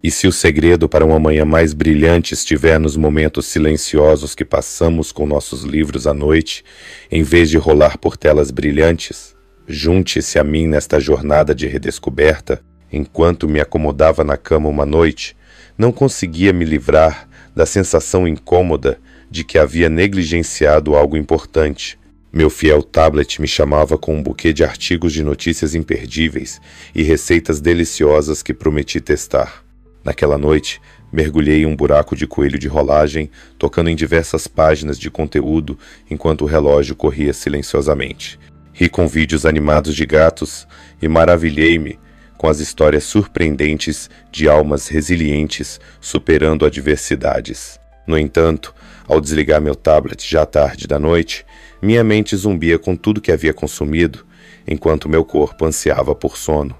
E se o segredo para uma manhã mais brilhante estiver nos momentos silenciosos que passamos com nossos livros à noite, em vez de rolar por telas brilhantes? Junte-se a mim nesta jornada de redescoberta. Enquanto me acomodava na cama uma noite, não conseguia me livrar da sensação incômoda de que havia negligenciado algo importante. Meu fiel tablet me chamava com um buquê de artigos de notícias imperdíveis e receitas deliciosas que prometi testar. Naquela noite, mergulhei em um buraco de coelho de rolagem, tocando em diversas páginas de conteúdo enquanto o relógio corria silenciosamente. Ri com vídeos animados de gatos e maravilhei-me com as histórias surpreendentes de almas resilientes superando adversidades. No entanto, ao desligar meu tablet já tarde da noite, minha mente zumbia com tudo que havia consumido, enquanto meu corpo ansiava por sono.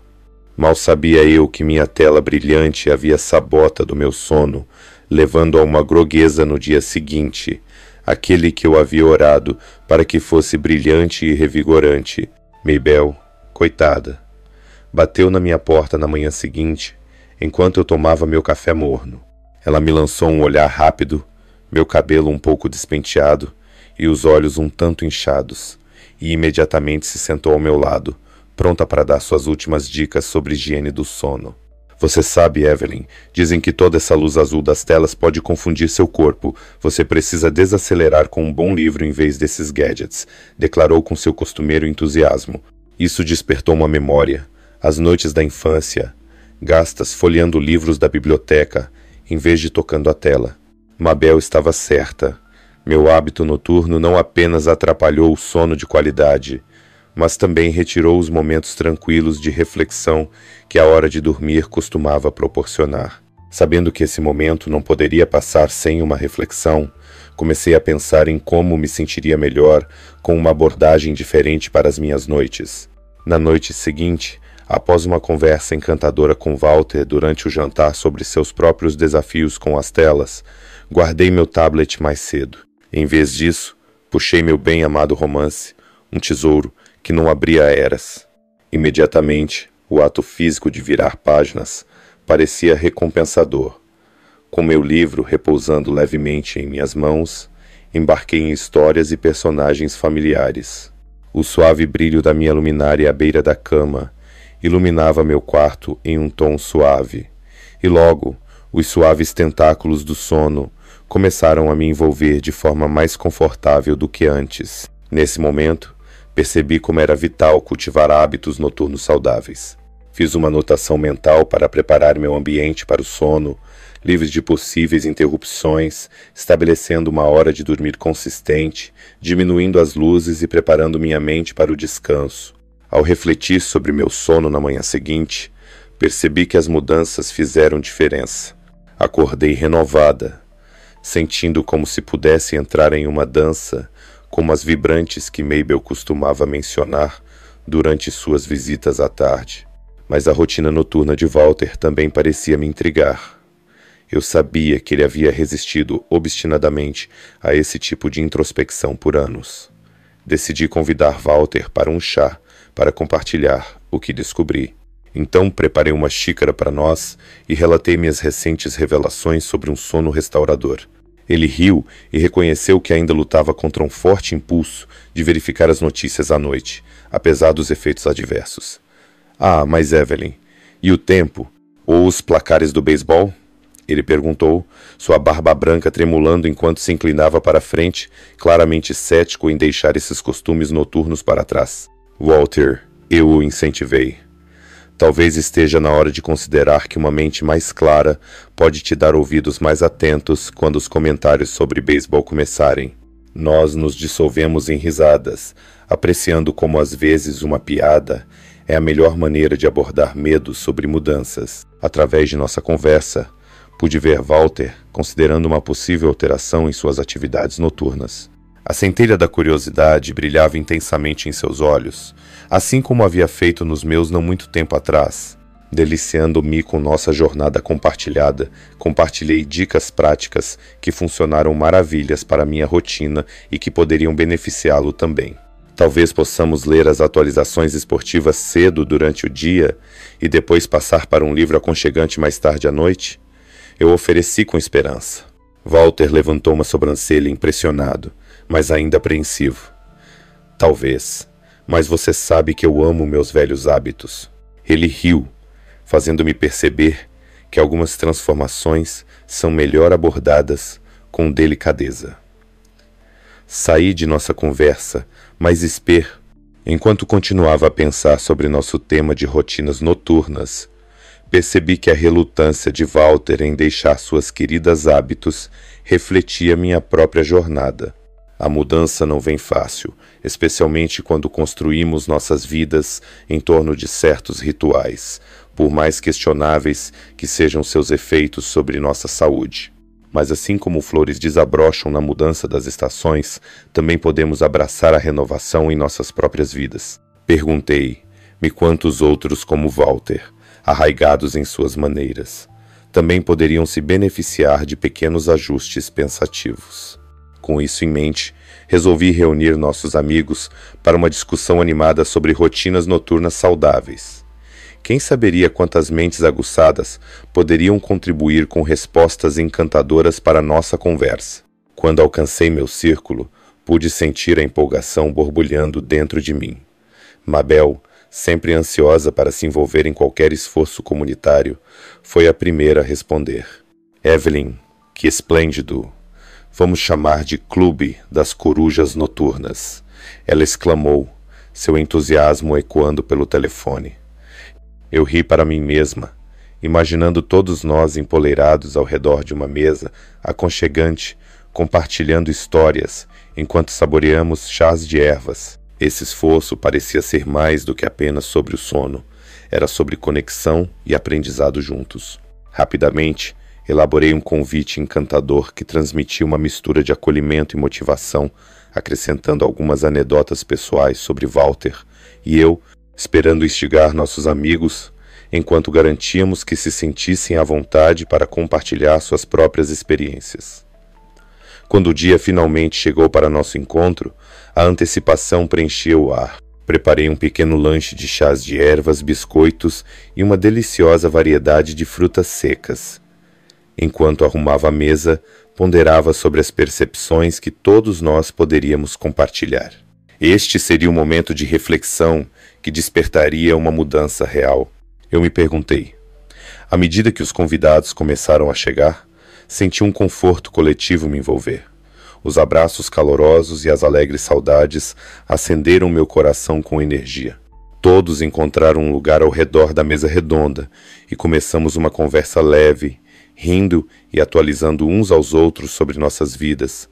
Mal sabia eu que minha tela brilhante havia sabota do meu sono, levando a uma grogueza no dia seguinte, aquele que eu havia orado para que fosse brilhante e revigorante. Mabel, coitada, bateu na minha porta na manhã seguinte, enquanto eu tomava meu café morno. Ela me lançou um olhar rápido, meu cabelo um pouco despenteado e os olhos um tanto inchados, e imediatamente se sentou ao meu lado, pronta para dar suas últimas dicas sobre higiene do sono. Você sabe, Evelyn, dizem que toda essa luz azul das telas pode confundir seu corpo. Você precisa desacelerar com um bom livro em vez desses gadgets, declarou com seu costumeiro entusiasmo. Isso despertou uma memória. As noites da infância, gastas folheando livros da biblioteca, em vez de tocando a tela. Mabel estava certa. Meu hábito noturno não apenas atrapalhou o sono de qualidade, mas também retirou os momentos tranquilos de reflexão que a hora de dormir costumava proporcionar. Sabendo que esse momento não poderia passar sem uma reflexão, comecei a pensar em como me sentiria melhor com uma abordagem diferente para as minhas noites. Na noite seguinte, após uma conversa encantadora com Walter durante o jantar sobre seus próprios desafios com as telas, guardei meu tablet mais cedo. Em vez disso, puxei meu bem-amado romance, um tesouro que não abria eras. Imediatamente, o ato físico de virar páginas parecia recompensador. Com meu livro repousando levemente em minhas mãos, embarquei em histórias e personagens familiares. O suave brilho da minha luminária à beira da cama iluminava meu quarto em um tom suave, e logo os suaves tentáculos do sono começaram a me envolver de forma mais confortável do que antes. Nesse momento, percebi como era vital cultivar hábitos noturnos saudáveis. Fiz uma anotação mental para preparar meu ambiente para o sono, livre de possíveis interrupções, estabelecendo uma hora de dormir consistente, diminuindo as luzes e preparando minha mente para o descanso. Ao refletir sobre meu sono na manhã seguinte, percebi que as mudanças fizeram diferença. Acordei renovada, sentindo como se pudesse entrar em uma dança, como as vibrantes que Mabel costumava mencionar durante suas visitas à tarde. Mas a rotina noturna de Walter também parecia me intrigar. Eu sabia que ele havia resistido obstinadamente a esse tipo de introspecção por anos. Decidi convidar Walter para um chá para compartilhar o que descobri. Então preparei uma xícara para nós e relatei minhas recentes revelações sobre um sono restaurador. Ele riu e reconheceu que ainda lutava contra um forte impulso de verificar as notícias à noite, apesar dos efeitos adversos. Ah, mas Evelyn, e o tempo? Ou os placares do beisebol? Ele perguntou, sua barba branca tremulando enquanto se inclinava para frente, claramente cético em deixar esses costumes noturnos para trás. Walter, eu o incentivei. Talvez esteja na hora de considerar que uma mente mais clara pode te dar ouvidos mais atentos quando os comentários sobre beisebol começarem. Nós nos dissolvemos em risadas, apreciando como às vezes uma piada é a melhor maneira de abordar medos sobre mudanças. Através de nossa conversa, pude ver Walter considerando uma possível alteração em suas atividades noturnas. A centelha da curiosidade brilhava intensamente em seus olhos, assim como havia feito nos meus não muito tempo atrás. Deliciando-me com nossa jornada compartilhada, compartilhei dicas práticas que funcionaram maravilhas para minha rotina e que poderiam beneficiá-lo também. Talvez possamos ler as atualizações esportivas cedo durante o dia e depois passar para um livro aconchegante mais tarde à noite? Eu ofereci com esperança. Walter levantou uma sobrancelha impressionado, mas ainda apreensivo. Talvez, mas você sabe que eu amo meus velhos hábitos. Ele riu, fazendo-me perceber que algumas transformações são melhor abordadas com delicadeza. Saí de nossa conversa, mais esperto, enquanto continuava a pensar sobre nosso tema de rotinas noturnas. Percebi que a relutância de Walter em deixar suas queridas hábitos refletia minha própria jornada. A mudança não vem fácil, especialmente quando construímos nossas vidas em torno de certos rituais, por mais questionáveis que sejam seus efeitos sobre nossa saúde. Mas assim como flores desabrocham na mudança das estações, também podemos abraçar a renovação em nossas próprias vidas. Perguntei-me quantos outros como Walter, arraigados em suas maneiras, também poderiam se beneficiar de pequenos ajustes pensativos. Com isso em mente, resolvi reunir nossos amigos para uma discussão animada sobre rotinas noturnas saudáveis. Quem saberia quantas mentes aguçadas poderiam contribuir com respostas encantadoras para nossa conversa? Quando alcancei meu círculo, pude sentir a empolgação borbulhando dentro de mim. Mabel, sempre ansiosa para se envolver em qualquer esforço comunitário, foi a primeira a responder. Evelyn, que esplêndido! Vamos chamar de Clube das Corujas Noturnas, ela exclamou, seu entusiasmo ecoando pelo telefone. Eu ri para mim mesma, imaginando todos nós empoleirados ao redor de uma mesa aconchegante, compartilhando histórias, enquanto saboreamos chás de ervas. Esse esforço parecia ser mais do que apenas sobre o sono, era sobre conexão e aprendizado juntos. Rapidamente, elaborei um convite encantador que transmitia uma mistura de acolhimento e motivação, acrescentando algumas anedotas pessoais sobre Walter, e eu, esperando instigar nossos amigos, enquanto garantíamos que se sentissem à vontade para compartilhar suas próprias experiências. Quando o dia finalmente chegou para nosso encontro, a antecipação preenchia o ar. Preparei um pequeno lanche de chás de ervas, biscoitos e uma deliciosa variedade de frutas secas. Enquanto arrumava a mesa, ponderava sobre as percepções que todos nós poderíamos compartilhar. Este seria o momento de reflexão que despertaria uma mudança real. Eu me perguntei. À medida que os convidados começaram a chegar, senti um conforto coletivo me envolver. Os abraços calorosos e as alegres saudades acenderam meu coração com energia. Todos encontraram um lugar ao redor da mesa redonda e começamos uma conversa leve, rindo e atualizando uns aos outros sobre nossas vidas.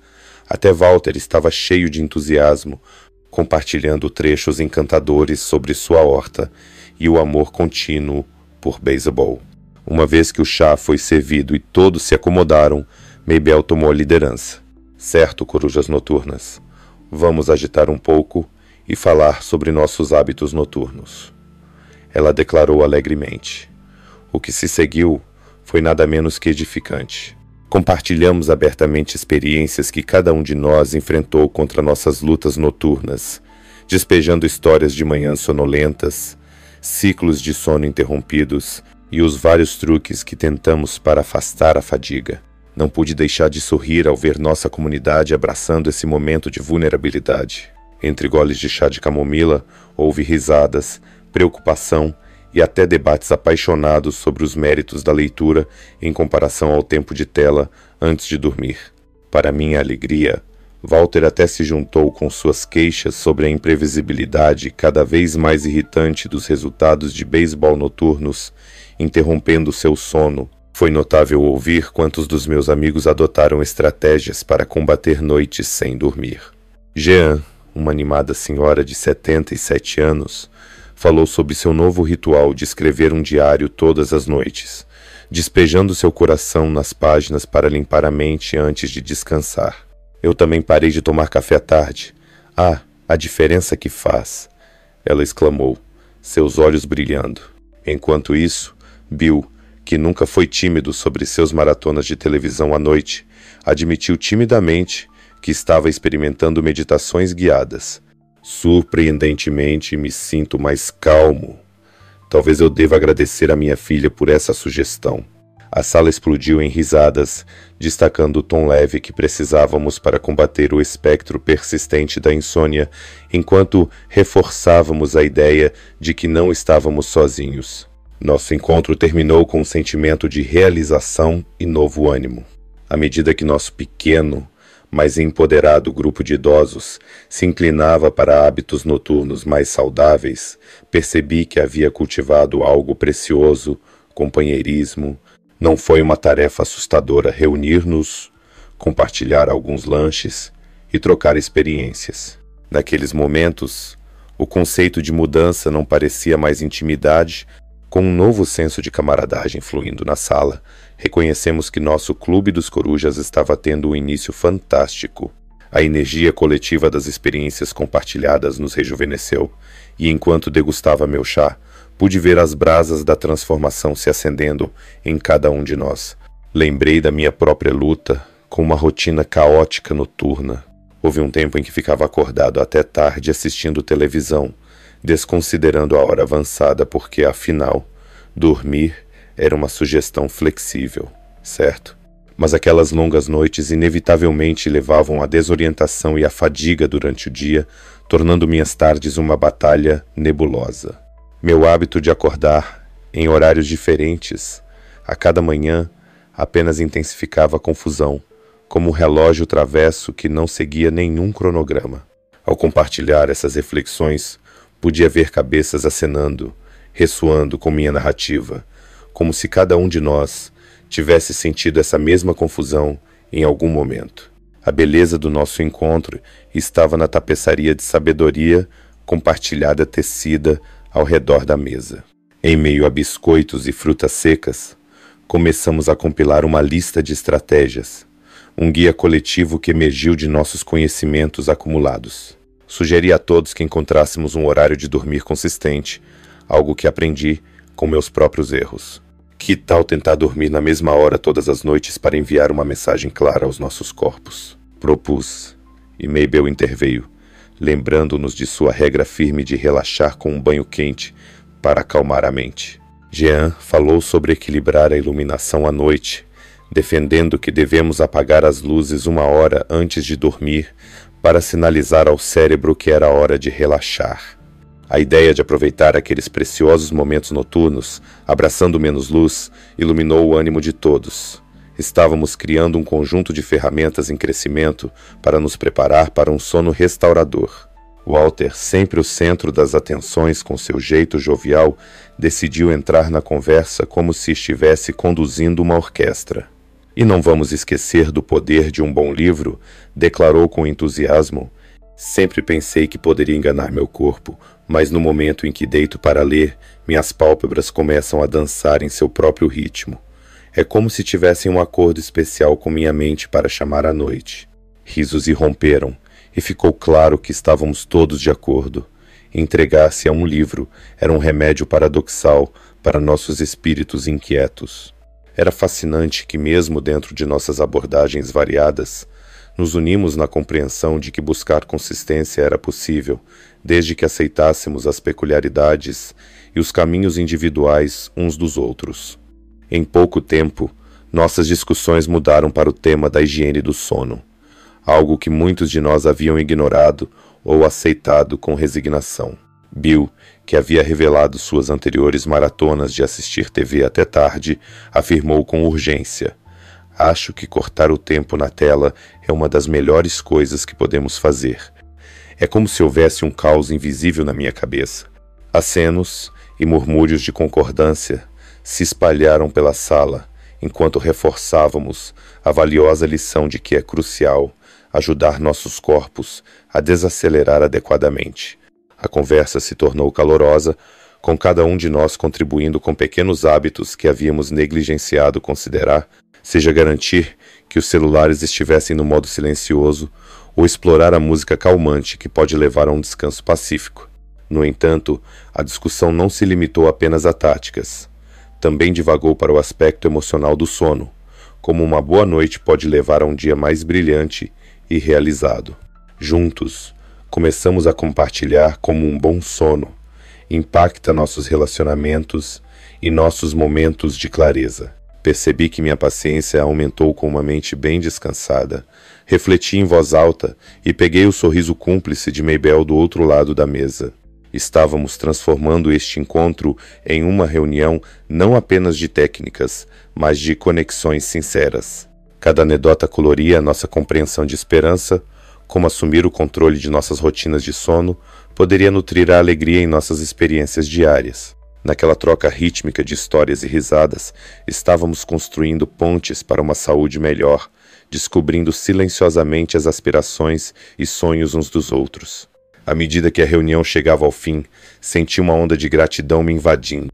Até Walter estava cheio de entusiasmo, compartilhando trechos encantadores sobre sua horta e o amor contínuo por beisebol. Uma vez que o chá foi servido e todos se acomodaram, Mabel tomou a liderança. Certo, corujas noturnas, vamos agitar um pouco e falar sobre nossos hábitos noturnos. Ela declarou alegremente. O que se seguiu foi nada menos que edificante. Compartilhamos abertamente experiências que cada um de nós enfrentou contra nossas lutas noturnas, despejando histórias de manhãs sonolentas, ciclos de sono interrompidos e os vários truques que tentamos para afastar a fadiga. Não pude deixar de sorrir ao ver nossa comunidade abraçando esse momento de vulnerabilidade. Entre goles de chá de camomila, houve risadas, preocupação e até debates apaixonados sobre os méritos da leitura em comparação ao tempo de tela antes de dormir. Para minha alegria, Walter até se juntou com suas queixas sobre a imprevisibilidade cada vez mais irritante dos resultados de beisebol noturnos, interrompendo seu sono. Foi notável ouvir quantos dos meus amigos adotaram estratégias para combater noites sem dormir. Jean, uma animada senhora de 77 anos, falou sobre seu novo ritual de escrever um diário todas as noites, despejando seu coração nas páginas para limpar a mente antes de descansar. Eu também parei de tomar café à tarde. Ah, a diferença que faz! Ela exclamou, seus olhos brilhando. Enquanto isso, Bill, que nunca foi tímido sobre seus maratonas de televisão à noite, admitiu timidamente que estava experimentando meditações guiadas. Surpreendentemente, me sinto mais calmo. Talvez eu deva agradecer a minha filha por essa sugestão. A sala explodiu em risadas, destacando o tom leve que precisávamos para combater o espectro persistente da insônia, enquanto reforçávamos a ideia de que não estávamos sozinhos. Nosso encontro terminou com um sentimento de realização e novo ânimo. À medida que nosso pequeno, mas empoderado grupo de idosos se inclinava para hábitos noturnos mais saudáveis, percebi que havia cultivado algo precioso, companheirismo. Não foi uma tarefa assustadora reunir-nos, compartilhar alguns lanches e trocar experiências. Naqueles momentos, o conceito de mudança não parecia mais intimidade. Com um novo senso de camaradagem fluindo na sala, reconhecemos que nosso Clube dos Corujas estava tendo um início fantástico. A energia coletiva das experiências compartilhadas nos rejuvenesceu, e enquanto degustava meu chá, pude ver as brasas da transformação se acendendo em cada um de nós. Lembrei da minha própria luta com uma rotina caótica noturna. Houve um tempo em que ficava acordado até tarde assistindo televisão, desconsiderando a hora avançada porque, afinal, dormir era uma sugestão flexível, certo? Mas aquelas longas noites inevitavelmente levavam à desorientação e à fadiga durante o dia, tornando minhas tardes uma batalha nebulosa. Meu hábito de acordar em horários diferentes a cada manhã apenas intensificava a confusão, como um relógio travesso que não seguia nenhum cronograma. Ao compartilhar essas reflexões, podia ver cabeças acenando, ressoando com minha narrativa, como se cada um de nós tivesse sentido essa mesma confusão em algum momento. A beleza do nosso encontro estava na tapeçaria de sabedoria compartilhada tecida ao redor da mesa. Em meio a biscoitos e frutas secas, começamos a compilar uma lista de estratégias, um guia coletivo que emergiu de nossos conhecimentos acumulados. Sugeri a todos que encontrássemos um horário de dormir consistente, algo que aprendi com meus próprios erros. Que tal tentar dormir na mesma hora todas as noites para enviar uma mensagem clara aos nossos corpos? Propus, e Mabel interveio, lembrando-nos de sua regra firme de relaxar com um banho quente para acalmar a mente. Jean falou sobre equilibrar a iluminação à noite, defendendo que devemos apagar as luzes 1 hora antes de dormir para sinalizar ao cérebro que era hora de relaxar. A ideia de aproveitar aqueles preciosos momentos noturnos, abraçando menos luz, iluminou o ânimo de todos. Estávamos criando um conjunto de ferramentas em crescimento para nos preparar para um sono restaurador. Walter, sempre o centro das atenções com seu jeito jovial, decidiu entrar na conversa como se estivesse conduzindo uma orquestra. E não vamos esquecer do poder de um bom livro, declarou com entusiasmo. Sempre pensei que poderia enganar meu corpo, mas no momento em que deito para ler, minhas pálpebras começam a dançar em seu próprio ritmo. É como se tivessem um acordo especial com minha mente para chamar a noite. Risos irromperam, e ficou claro que estávamos todos de acordo. Entregar-se a um livro era um remédio paradoxal para nossos espíritos inquietos. Era fascinante que, mesmo dentro de nossas abordagens variadas, nos unimos na compreensão de que buscar consistência era possível, desde que aceitássemos as peculiaridades e os caminhos individuais uns dos outros. Em pouco tempo, nossas discussões mudaram para o tema da higiene do sono, algo que muitos de nós haviam ignorado ou aceitado com resignação. Bill, que havia revelado suas anteriores maratonas de assistir TV até tarde, afirmou com urgência: "Acho que cortar o tempo na tela é uma das melhores coisas que podemos fazer." É como se houvesse um caos invisível na minha cabeça. Acenos e murmúrios de concordância se espalharam pela sala, enquanto reforçávamos a valiosa lição de que é crucial ajudar nossos corpos a desacelerar adequadamente. A conversa se tornou calorosa, com cada um de nós contribuindo com pequenos hábitos que havíamos negligenciado considerar, seja garantir que os celulares estivessem no modo silencioso ou explorar a música calmante que pode levar a um descanso pacífico. No entanto, a discussão não se limitou apenas a táticas. Também divagou para o aspecto emocional do sono, como uma boa noite pode levar a um dia mais brilhante e realizado. Juntos, Começamos a compartilhar como um bom sono. Impacta nossos relacionamentos e nossos momentos de clareza. Percebi que minha paciência aumentou com uma mente bem descansada. Refleti em voz alta e peguei o sorriso cúmplice de Maybell do outro lado da mesa. Estávamos transformando este encontro em uma reunião não apenas de técnicas, mas de conexões sinceras. Cada anedota coloria a nossa compreensão de esperança, como assumir o controle de nossas rotinas de sono poderia nutrir a alegria em nossas experiências diárias. Naquela troca rítmica de histórias e risadas, estávamos construindo pontes para uma saúde melhor, descobrindo silenciosamente as aspirações e sonhos uns dos outros. À medida que a reunião chegava ao fim, senti uma onda de gratidão me invadindo.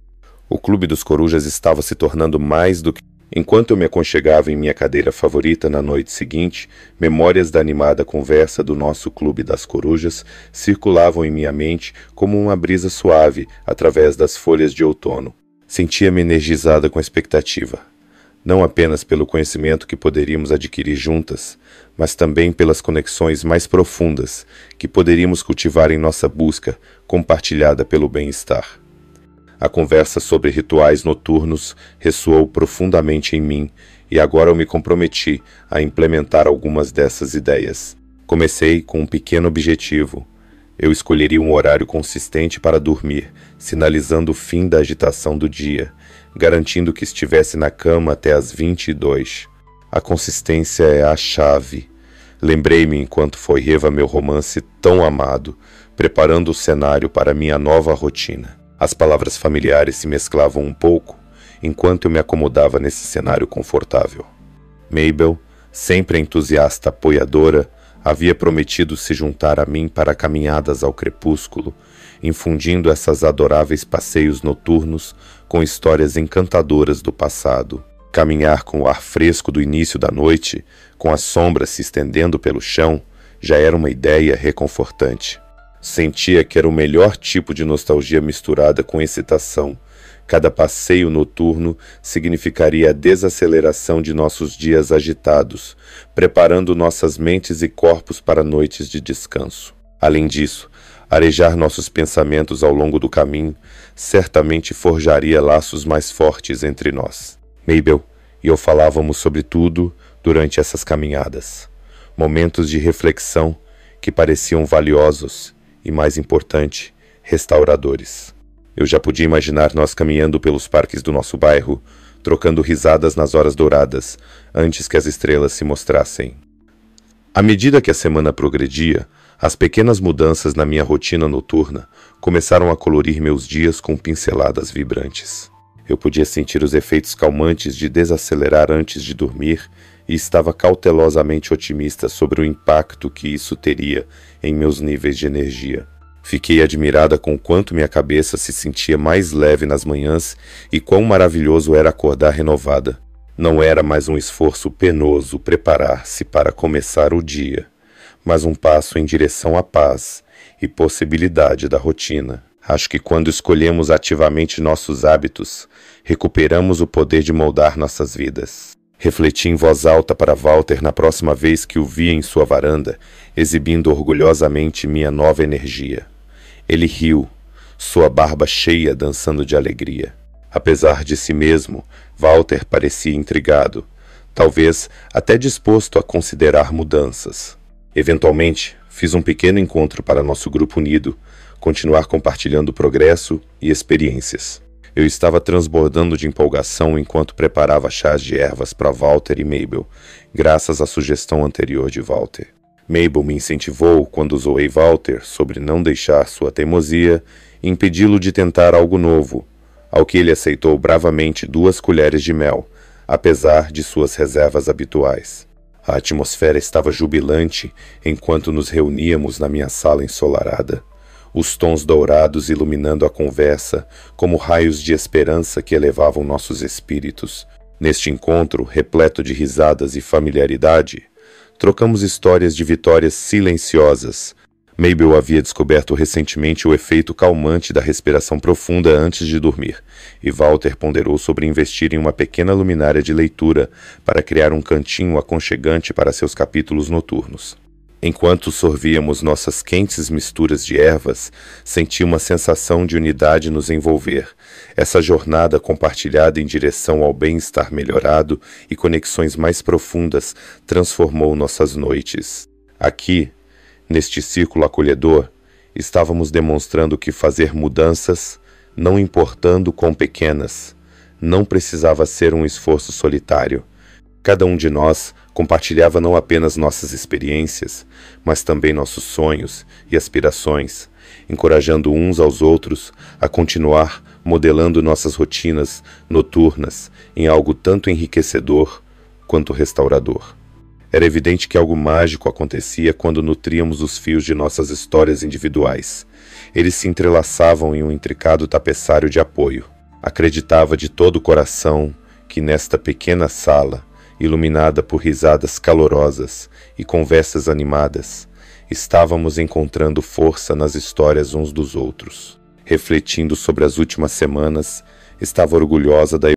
O Clube dos Corujas estava se tornando mais do que... Enquanto eu me aconchegava em minha cadeira favorita na noite seguinte, memórias da animada conversa do nosso Clube das Corujas circulavam em minha mente como uma brisa suave através das folhas de outono. Sentia-me energizada com expectativa, não apenas pelo conhecimento que poderíamos adquirir juntas, mas também pelas conexões mais profundas que poderíamos cultivar em nossa busca compartilhada pelo bem-estar. A conversa sobre rituais noturnos ressoou profundamente em mim e agora eu me comprometi a implementar algumas dessas ideias. Comecei com um pequeno objetivo. Eu escolheria um horário consistente para dormir, sinalizando o fim da agitação do dia, garantindo que estivesse na cama até as 22. A consistência é a chave. Lembrei-me enquanto folheava meu romance tão amado, preparando o cenário para minha nova rotina. As palavras familiares se mesclavam um pouco, enquanto eu me acomodava nesse cenário confortável. Maybell, sempre entusiasta apoiadora, havia prometido se juntar a mim para caminhadas ao crepúsculo, infundindo essas adoráveis passeios noturnos com histórias encantadoras do passado. Caminhar com o ar fresco do início da noite, com as sombras se estendendo pelo chão, já era uma ideia reconfortante. Sentia que era o melhor tipo de nostalgia misturada com excitação. Cada passeio noturno significaria a desaceleração de nossos dias agitados, preparando nossas mentes e corpos para noites de descanso. Além disso, arejar nossos pensamentos ao longo do caminho certamente forjaria laços mais fortes entre nós. Maybell e eu falávamos sobre tudo durante essas caminhadas. Momentos de reflexão que pareciam valiosos e, mais importante, restauradores. Eu já podia imaginar nós caminhando pelos parques do nosso bairro, trocando risadas nas horas douradas, antes que as estrelas se mostrassem. À medida que a semana progredia, as pequenas mudanças na minha rotina noturna começaram a colorir meus dias com pinceladas vibrantes. Eu podia sentir os efeitos calmantes de desacelerar antes de dormir e estava cautelosamente otimista sobre o impacto que isso teria em meus níveis de energia. Fiquei admirada com o quanto minha cabeça se sentia mais leve nas manhãs e quão maravilhoso era acordar renovada. Não era mais um esforço penoso preparar-se para começar o dia, mas um passo em direção à paz e possibilidade da rotina. Acho que quando escolhemos ativamente nossos hábitos, recuperamos o poder de moldar nossas vidas. Refleti em voz alta para Walter na próxima vez que o via em sua varanda, exibindo orgulhosamente minha nova energia. Ele riu, sua barba cheia dançando de alegria. Apesar de si mesmo, Walter parecia intrigado, talvez até disposto a considerar mudanças. Eventualmente, fiz um pequeno encontro para nosso grupo unido, continuar compartilhando progresso e experiências. Eu estava transbordando de empolgação enquanto preparava chás de ervas para Walter e Maybell, graças à sugestão anterior de Walter. Maybell me incentivou quando zoei Walter sobre não deixar sua teimosia e impedi-lo de tentar algo novo, ao que ele aceitou bravamente 2 colheres de mel, apesar de suas reservas habituais. A atmosfera estava jubilante enquanto nos reuníamos na minha sala ensolarada, os tons dourados iluminando a conversa como raios de esperança que elevavam nossos espíritos. Neste encontro, repleto de risadas e familiaridade, trocamos histórias de vitórias silenciosas. Maybell havia descoberto recentemente o efeito calmante da respiração profunda antes de dormir, e Walter ponderou sobre investir em uma pequena luminária de leitura para criar um cantinho aconchegante para seus capítulos noturnos. Enquanto sorvíamos nossas quentes misturas de ervas, senti uma sensação de unidade nos envolver. Essa jornada compartilhada em direção ao bem-estar melhorado e conexões mais profundas transformou nossas noites. Aqui, neste círculo acolhedor, estávamos demonstrando que fazer mudanças, não importando quão pequenas, não precisava ser um esforço solitário. Cada um de nós compartilhava não apenas nossas experiências, mas também nossos sonhos e aspirações, encorajando uns aos outros a continuar modelando nossas rotinas noturnas em algo tanto enriquecedor quanto restaurador. Era evidente que algo mágico acontecia quando nutríamos os fios de nossas histórias individuais. Eles se entrelaçavam em um intricado tapeçário de apoio. Acreditava de todo o coração que nesta pequena sala, iluminada por risadas calorosas e conversas animadas, estávamos encontrando força nas histórias uns dos outros. Refletindo sobre as últimas semanas, estava orgulhosa da